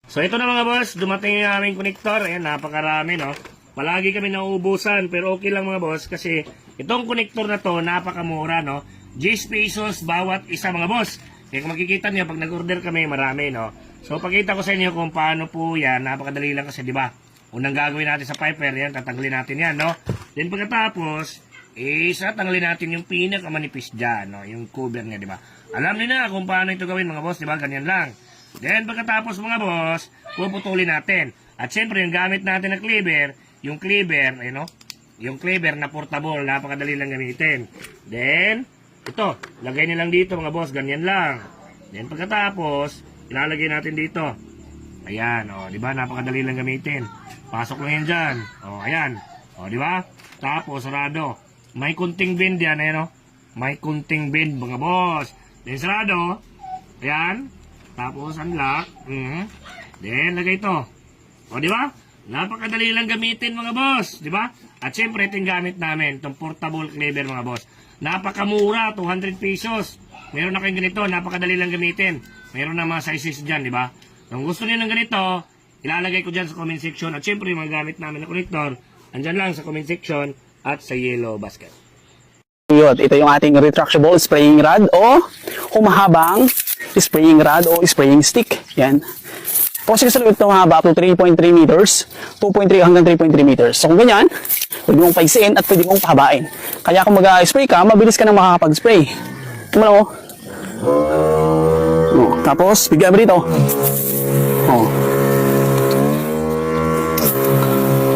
So ito na mga boss, dumating yung aming connector. Ayan, napakarami no. Palagi kami nauubusan pero okay lang mga boss kasi itong connector na to napakamura no. 10 pesos bawat isa mga boss. Kaya kung makikita niyo pag nag-order kami marami no. So pakita ko sa inyo kung paano po yan. Napakadali lang kasi di ba? Unang gagawin natin sa piper yan, tatanggalin natin yan no. Then pagkatapos, tatanggalin natin yung pinakamanipis dyan no. Yung cover niya di ba? Alam niyo na kung paano ito gawin mga boss, di ba? Ganyan lang. Then pagkatapos mga boss, puputulin natin. At syempre yung gamit natin na cleaver, yung cleaver, no? Yung cleaver na portable, napakadali lang gamitin. Then, ito, lagay niyo lang dito mga boss, ganyan lang. Then pagkatapos, ilalagay natin dito. Ayan, di ba? Napakadali lang gamitin. Pasok lang yan dyan. Ayan. Di ba? Tapos, sarado. May kunting bend yan, May kunting bend mga boss. Then, sarado. Ayan. Tapos, unlock. Then, lagay ito. Di ba? Napakadali lang gamitin, mga boss. Di ba? At syempre, ito yung gamit namin. Itong portable cleaver, mga boss. Napakamura, 200 pesos. Meron na kayong ganito, napakadali lang gamitin. Meron na mga sizes dyan, di ba? Kung gusto niyo ng ganito, ilalagay ko dyan sa comment section. At syempre, yung mga gamit namin na connector, andyan lang sa comment section at sa yellow basket. Ito yung ating retractable spraying rod o humahabang spraying rod o spraying stick. Yan. Kasi sa loob ito mahaba to 3.3 meters, 2.3 hanggang 3.3 meters. So kung ganyan, pwede mong paisiin at pwede mong pahabain. Kaya kung mag-spray ka, mabilis ka nang makakapag-spray. Tumala mo. Tapos, bigyan mo dito.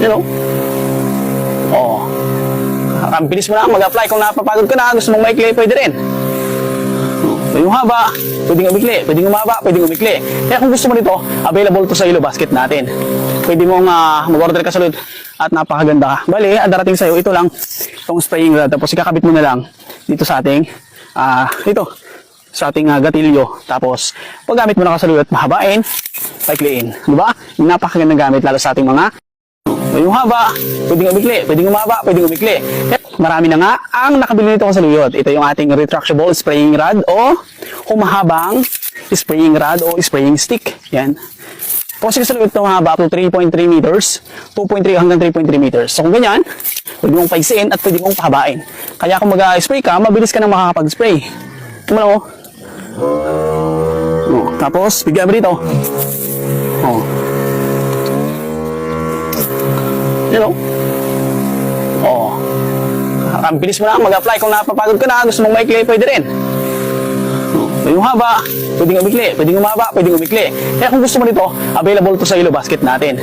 Yan o. Ang bilis mo na mag-apply. Kung napapagod ka na, gusto mong maikli, pwede rin. Yung haba, pwedeng umikli, pwedeng umaba, pwedeng umikli. Kaya kung gusto mo nito, available to sa yellow basket natin. Pwede mong mag-order ka sa loob at napakaganda. Bali, darating sa'yo, ito lang, itong spraying rod. Tapos ikakabit mo na lang dito sa ating, sa ating gatilyo. Tapos, paggamit mo na ka sa loob at mahabain, paikliin. Diba? Yung napakagandang gamit, lalo sa ating mga yung haba, pwedeng umikli, pwedeng umaba, pwedeng umikli. Marami na nga ang nakabili nito sa Luyot. Ito yung ating retractable spraying rod o humahabang spraying rod o spraying stick. Yan. Kasi sa Luyot ito mahaba to 3.3 meters, 2.3 hanggang 3.3 meters. So kung ganyan, pwede mong paisiin at pwede mong pahabain. Kaya kung mag-spray ka, mabilis ka nang makakapag-spray. Tumala mo. Tapos, bigyan mo dito. Yan o. Ang bilis mo na mag-apply. Kung napapagod ka na, gusto mong maikli, pwede rin. Yung haba, pwedeng umikli, pwedeng umaba, pwedeng umikli. Kaya kung gusto mo nito, available to sa yellow basket natin.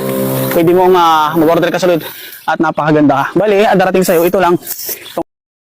Pwede mong mag-order ka sa loob at napakaganda. Bali, darating sa'yo, ito lang.